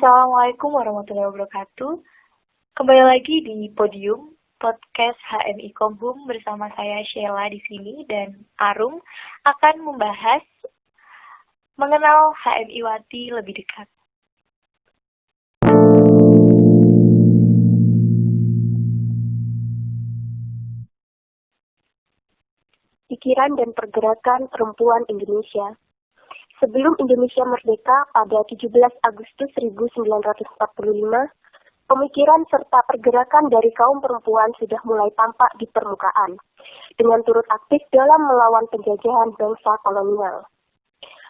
Assalamualaikum warahmatullahi wabarakatuh. Kembali lagi di Podium Podcast HMI Komhum bersama saya Sheila di sini dan Arum akan membahas mengenal HMI Wati lebih dekat. Pikiran dan pergerakan perempuan Indonesia. Sebelum Indonesia merdeka pada 17 Agustus 1945, pemikiran serta pergerakan dari kaum perempuan sudah mulai tampak di permukaan, dengan turut aktif dalam melawan penjajahan bangsa kolonial.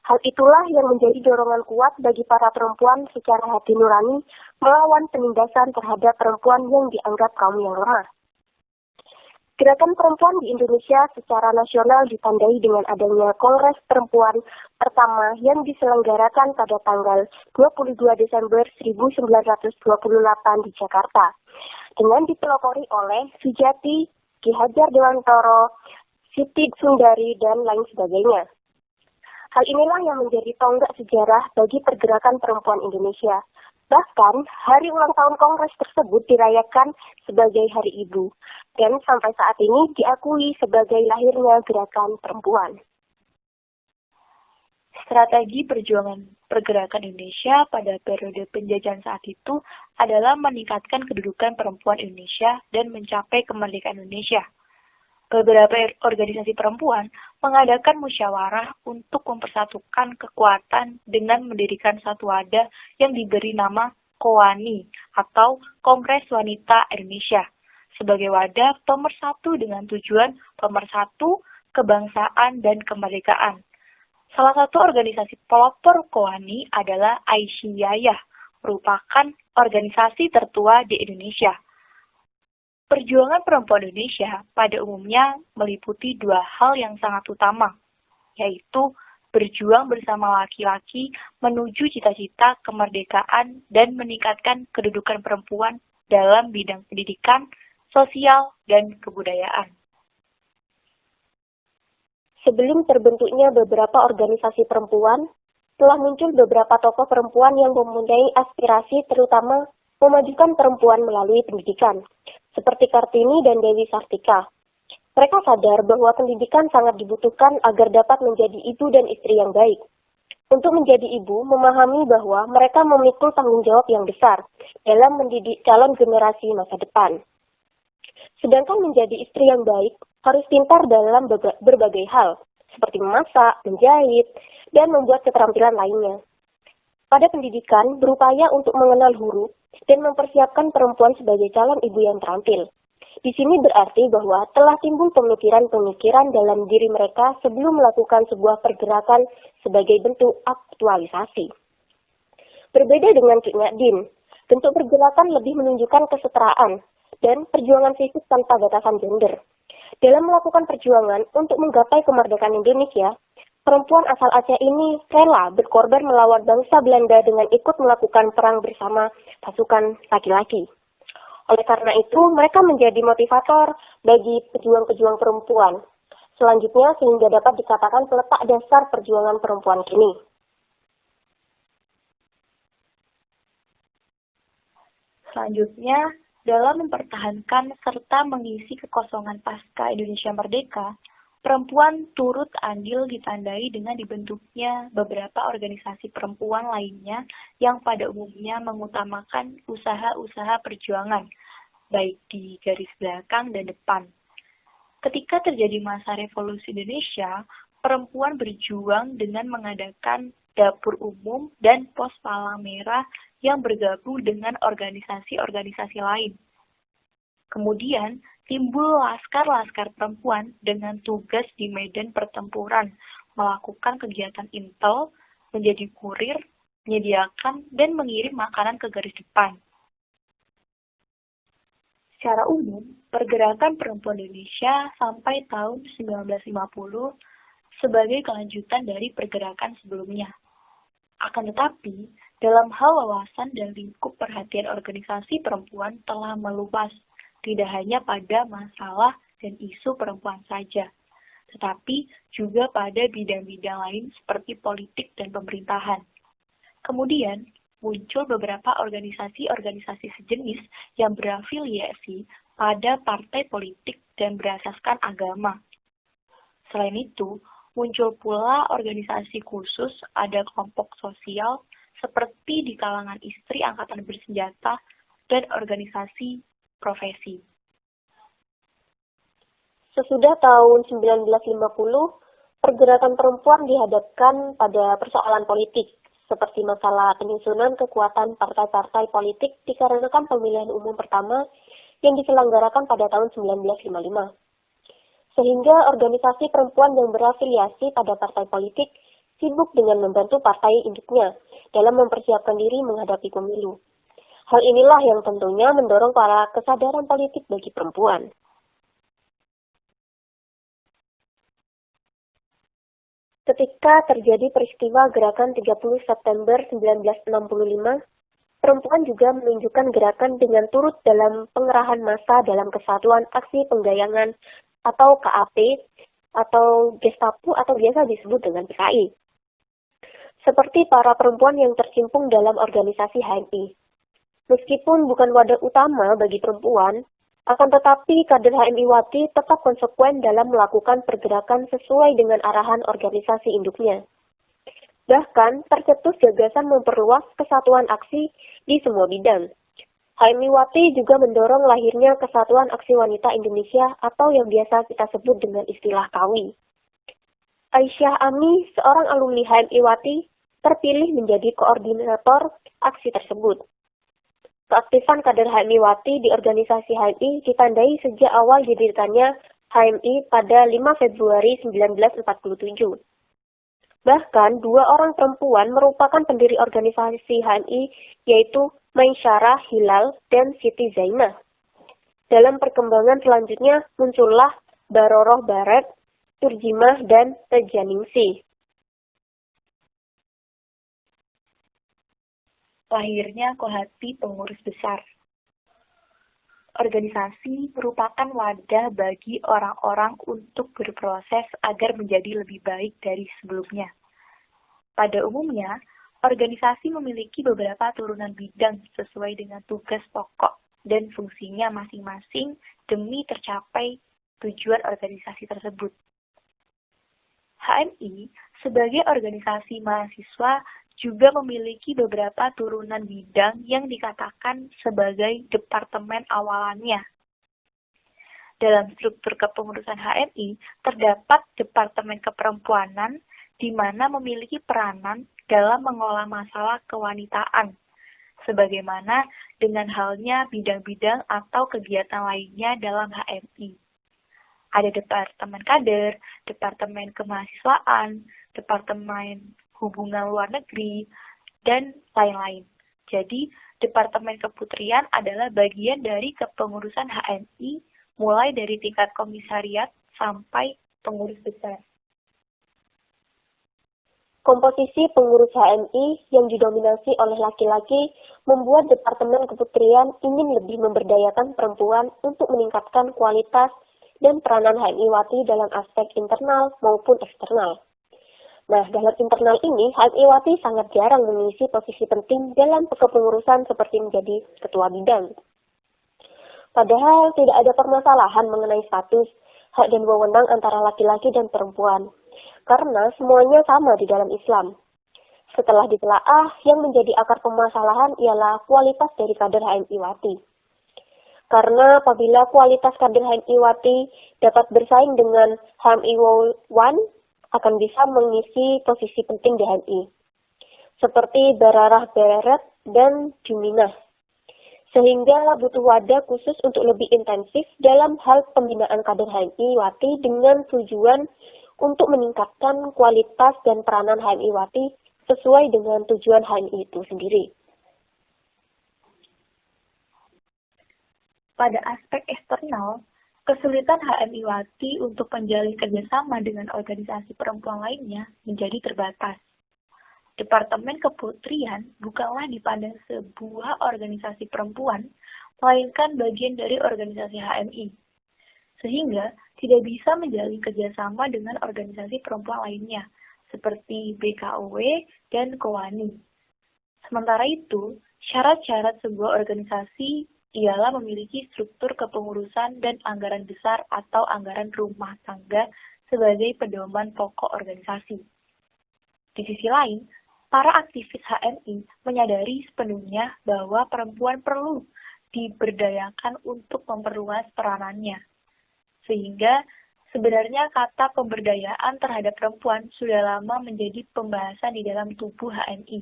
Hal itulah yang menjadi dorongan kuat bagi para perempuan secara hati nurani melawan penindasan terhadap perempuan yang dianggap kaum yang lemah. Gerakan perempuan di Indonesia secara nasional ditandai dengan adanya Kongres Perempuan pertama yang diselenggarakan pada tanggal 22 Desember 1928 di Jakarta, dengan dipelopori oleh Sujati, Ki Hajar Dewantoro, Siti Sundari, dan lain sebagainya. Hal inilah yang menjadi tonggak sejarah bagi pergerakan perempuan Indonesia. Bahkan, hari ulang tahun Kongres tersebut dirayakan sebagai Hari Ibu, dan sampai saat ini diakui sebagai lahirnya gerakan perempuan. Strategi perjuangan pergerakan Indonesia pada periode penjajahan saat itu adalah meningkatkan kedudukan perempuan Indonesia dan mencapai kemerdekaan Indonesia. Beberapa organisasi perempuan mengadakan musyawarah untuk mempersatukan kekuatan dengan mendirikan satu wadah yang diberi nama KOWANI atau Kongres Wanita Indonesia sebagai wadah pemersatu dengan tujuan pemersatu kebangsaan dan kemerdekaan. Salah satu organisasi pelopor KOWANI adalah Aisyiyah, merupakan organisasi tertua di Indonesia. Perjuangan perempuan Indonesia pada umumnya meliputi dua hal yang sangat utama, yaitu berjuang bersama laki-laki menuju cita-cita kemerdekaan dan meningkatkan kedudukan perempuan dalam bidang pendidikan, sosial, dan kebudayaan. Sebelum terbentuknya beberapa organisasi perempuan, telah muncul beberapa tokoh perempuan yang mempunyai aspirasi terutama memajukan perempuan melalui pendidikan, seperti Kartini dan Dewi Sartika. Mereka sadar bahwa pendidikan sangat dibutuhkan agar dapat menjadi ibu dan istri yang baik. Untuk menjadi ibu, memahami bahwa mereka memikul tanggung jawab yang besar dalam mendidik calon generasi masa depan. Sedangkan menjadi istri yang baik harus pintar dalam berbagai hal, seperti memasak, menjahit, dan membuat keterampilan lainnya. Pada pendidikan, berupaya untuk mengenal huruf dan mempersiapkan perempuan sebagai calon ibu yang terampil. Di sini berarti bahwa telah timbul pemikiran-pemikiran dalam diri mereka sebelum melakukan sebuah pergerakan sebagai bentuk aktualisasi. Berbeda dengan Cut Nyak-dien, bentuk pergerakan lebih menunjukkan kesetaraan dan perjuangan fisik tanpa batasan gender. Dalam melakukan perjuangan untuk menggapai kemerdekaan Indonesia, perempuan asal Aceh ini rela berkorban melawan bangsa Belanda dengan ikut melakukan perang bersama pasukan laki-laki. Oleh karena itu, mereka menjadi motivator bagi pejuang-pejuang perempuan. Selanjutnya, sehingga dapat dikatakan peletak dasar perjuangan perempuan kini. Selanjutnya, dalam mempertahankan serta mengisi kekosongan pasca Indonesia Merdeka, perempuan turut andil ditandai dengan dibentuknya beberapa organisasi perempuan lainnya yang pada umumnya mengutamakan usaha-usaha perjuangan, baik di garis belakang dan depan. Ketika terjadi masa revolusi Indonesia, perempuan berjuang dengan mengadakan dapur umum dan pos palang merah yang bergabung dengan organisasi-organisasi lain. Kemudian, timbul laskar-laskar perempuan dengan tugas di medan pertempuran, melakukan kegiatan intel, menjadi kurir, menyediakan, dan mengirim makanan ke garis depan. Secara umum, pergerakan perempuan Indonesia sampai tahun 1950 sebagai kelanjutan dari pergerakan sebelumnya. Akan tetapi, dalam hal wawasan dan lingkup perhatian organisasi perempuan telah meluas, tidak hanya pada masalah dan isu perempuan saja, tetapi juga pada bidang-bidang lain seperti politik dan pemerintahan. Kemudian, muncul beberapa organisasi-organisasi sejenis yang berafiliasi pada partai politik dan berasaskan agama. Selain itu, muncul pula organisasi khusus, ada kelompok sosial seperti di kalangan istri angkatan bersenjata dan organisasi profesi. Sesudah tahun 1950, pergerakan perempuan dihadapkan pada persoalan politik, seperti masalah penyusunan kekuatan partai-partai politik dikarenakan pemilihan umum pertama yang diselenggarakan pada tahun 1955. Sehingga organisasi perempuan yang berafiliasi pada partai politik sibuk dengan membantu partai induknya dalam mempersiapkan diri menghadapi pemilu. Hal inilah yang tentunya mendorong para kesadaran politik bagi perempuan. Ketika terjadi peristiwa gerakan 30 September 1965, perempuan juga menunjukkan gerakan dengan turut dalam pengerahan massa dalam Kesatuan Aksi Penggayangan atau KAP atau Gestapo atau biasa disebut dengan PKI. Seperti para perempuan yang tercimpung dalam organisasi HMI. Meskipun bukan wadah utama bagi perempuan, akan tetapi kader HMI Wati tetap konsekuen dalam melakukan pergerakan sesuai dengan arahan organisasi induknya. Bahkan, tercetus gagasan memperluas kesatuan aksi di semua bidang. HMI Wati juga mendorong lahirnya Kesatuan Aksi Wanita Indonesia atau yang biasa kita sebut dengan istilah KAWI. Aisyah Ami, seorang alumni HMI Wati, terpilih menjadi koordinator aksi tersebut. Keaktifan kader HMI Wati di organisasi HMI ditandai sejak awal didirikannya HMI pada 5 Februari 1947. Bahkan, 2 orang perempuan merupakan pendiri organisasi HMI, yaitu Maisyarah Hilal dan Siti Zainah. Dalam perkembangan selanjutnya muncullah Baroroh Barat, Turjimah, dan Tejaningsih. Lahirnya Kohati Pengurus Besar. Organisasi merupakan wadah bagi orang-orang untuk berproses agar menjadi lebih baik dari sebelumnya. Pada umumnya, organisasi memiliki beberapa turunan bidang sesuai dengan tugas pokok dan fungsinya masing-masing demi tercapai tujuan organisasi tersebut. HMI sebagai organisasi mahasiswa juga memiliki beberapa turunan bidang yang dikatakan sebagai departemen awalannya. Dalam struktur kepengurusan HMI, terdapat Departemen Keperempuanan, di mana memiliki peranan dalam mengolah masalah kewanitaan, sebagaimana dengan halnya bidang-bidang atau kegiatan lainnya dalam HMI. Ada Departemen Kader, Departemen Kemahasiswaan, Departemen Hubungan Luar Negeri, dan lain-lain. Jadi, Departemen Keputrian adalah bagian dari kepengurusan HMI, mulai dari tingkat komisariat sampai pengurus besar. Komposisi pengurus HMI yang didominasi oleh laki-laki membuat Departemen Keputrian ingin lebih memberdayakan perempuan untuk meningkatkan kualitas dan peranan HMI Wati dalam aspek internal maupun eksternal. Nah, dalam internal ini, HMI Wati sangat jarang mengisi posisi penting dalam kepengurusan seperti menjadi ketua bidang. Padahal tidak ada permasalahan mengenai status, hak dan wewenang antara laki-laki dan perempuan, karena semuanya sama di dalam Islam. Setelah ditelaah, yang menjadi akar permasalahan ialah kualitas dari kader HMI Wati. Karena apabila kualitas kader HMI Wati dapat bersaing dengan HMI One, akan bisa mengisi posisi penting di HMI, seperti Bararah Barat dan Juminah. Sehingga butuh wadah khusus untuk lebih intensif dalam hal pembinaan kader HMI Wati dengan tujuan untuk meningkatkan kualitas dan peranan HMI Wati sesuai dengan tujuan HMI itu sendiri. Pada aspek eksternal, kesulitan HMI Wati untuk menjalin kerjasama dengan organisasi perempuan lainnya menjadi terbatas. Departemen Keputrian bukanlah dipandang sebuah organisasi perempuan, melainkan bagian dari organisasi HMI. Sehingga tidak bisa menjalin kerjasama dengan organisasi perempuan lainnya, seperti BKOW dan Kowani. Sementara itu, syarat-syarat sebuah organisasi ialah memiliki struktur kepengurusan dan anggaran besar atau anggaran rumah tangga sebagai pedoman pokok organisasi. Di sisi lain, para aktivis HMI menyadari sepenuhnya bahwa perempuan perlu diberdayakan untuk memperluas peranannya. Sehingga sebenarnya kata pemberdayaan terhadap perempuan sudah lama menjadi pembahasan di dalam tubuh HMI.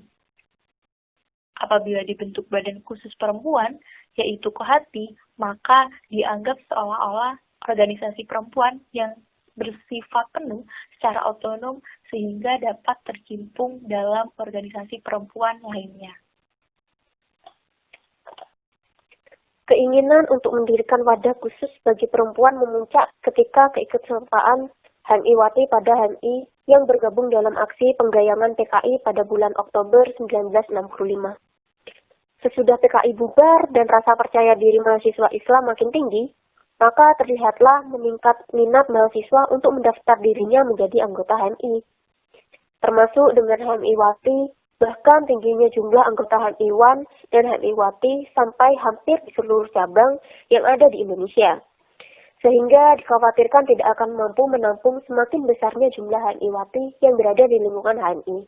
Apabila dibentuk badan khusus perempuan, yaitu Kohati, maka dianggap seolah-olah organisasi perempuan yang bersifat penuh secara otonom sehingga dapat tercimpung dalam organisasi perempuan lainnya. Keinginan untuk mendirikan wadah khusus bagi perempuan memuncak ketika keikutsertaan HMI Wati pada HMI yang bergabung dalam aksi penggayangan PKI pada bulan Oktober 1965. Sesudah PKI bubar dan rasa percaya diri mahasiswa Islam makin tinggi, maka terlihatlah meningkat minat mahasiswa untuk mendaftar dirinya menjadi anggota HMI. Termasuk dengan HMI Wati, bahkan tingginya jumlah anggota HMI Wan dan HMI Wati sampai hampir di seluruh cabang yang ada di Indonesia. Sehingga dikhawatirkan tidak akan mampu menampung semakin besarnya jumlah HMI Wati yang berada di lingkungan HMI.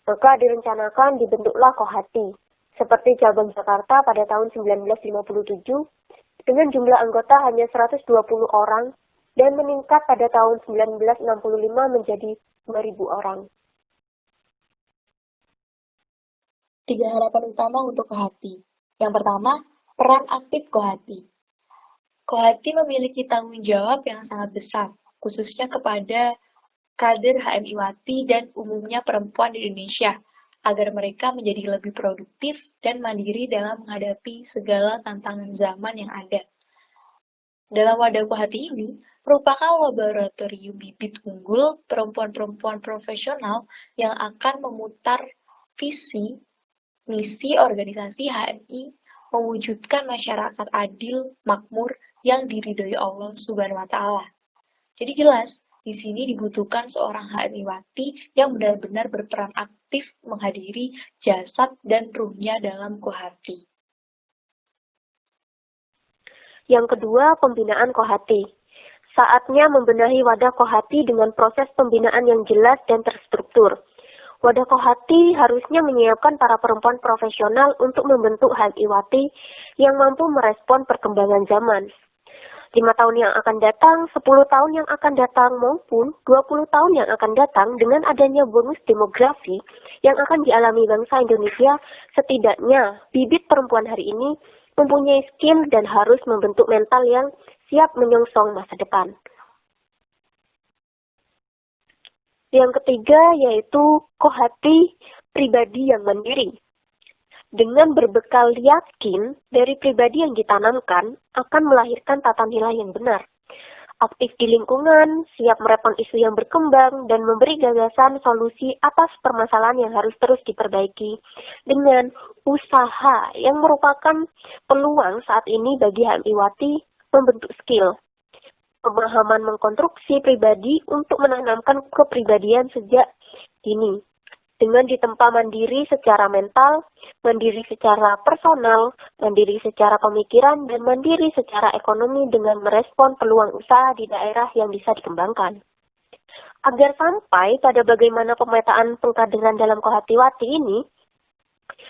Maka direncanakan dibentuklah Kohati, seperti cabang Jakarta pada tahun 1957, dengan jumlah anggota hanya 120 orang, dan meningkat pada tahun 1965 menjadi 2.000 orang. 3 harapan utama untuk Kohati. Yang pertama, peran aktif Kohati. Kohati memiliki tanggung jawab yang sangat besar, khususnya kepada kader HMI Wati dan umumnya perempuan di Indonesia, agar mereka menjadi lebih produktif dan mandiri dalam menghadapi segala tantangan zaman yang ada. Dalam wadah Kohati ini, merupakan laboratorium bibit unggul perempuan-perempuan profesional yang akan memutar visi, misi organisasi HMI, mewujudkan masyarakat adil, makmur, yang diridhoi Allah Subhanahu wa Ta'ala. Jadi jelas, di sini dibutuhkan seorang HMI Wati yang benar-benar berperan aktif menghadiri jasad dan ruhnya dalam Kohati. Yang kedua, pembinaan Kohati. Saatnya membenahi wadah Kohati dengan proses pembinaan yang jelas dan terstruktur. Wadah Kohati harusnya menyiapkan para perempuan profesional untuk membentuk HMI Wati yang mampu merespon perkembangan zaman. 5 tahun yang akan datang, 10 tahun yang akan datang, maupun 20 tahun yang akan datang dengan adanya bonus demografi yang akan dialami bangsa Indonesia, setidaknya bibit perempuan hari ini mempunyai skill dan harus membentuk mental yang siap menyongsong masa depan. Yang ketiga yaitu Kohati pribadi yang mandiri. Dengan berbekal yakin dari pribadi yang ditanamkan akan melahirkan tata nilai yang benar. Aktif di lingkungan, siap merespon isu yang berkembang, dan memberi gagasan solusi atas permasalahan yang harus terus diperbaiki dengan usaha yang merupakan peluang saat ini bagi HMI Wati membentuk skill. Pemahaman mengkonstruksi pribadi untuk menanamkan kepribadian sejak dini. Dengan ditempa mandiri secara mental, mandiri secara personal, mandiri secara pemikiran, dan mandiri secara ekonomi dengan merespon peluang usaha di daerah yang bisa dikembangkan. Agar sampai pada bagaimana pemetaan pengkaderan dalam Kohati Wati ini,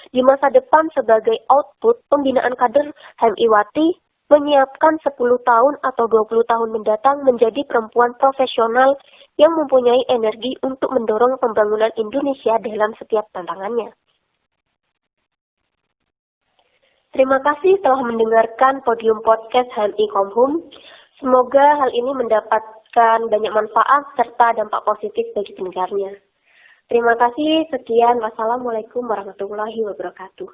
di masa depan sebagai output pembinaan kader HMI Wati, menyiapkan 10 tahun atau 20 tahun mendatang menjadi perempuan profesional yang mempunyai energi untuk mendorong pembangunan Indonesia dalam setiap tantangannya. Terima kasih telah mendengarkan podium podcast HMI Komhum. Semoga hal ini mendapatkan banyak manfaat serta dampak positif bagi pendengarnya. Terima kasih, sekian. Wassalamualaikum warahmatullahi wabarakatuh.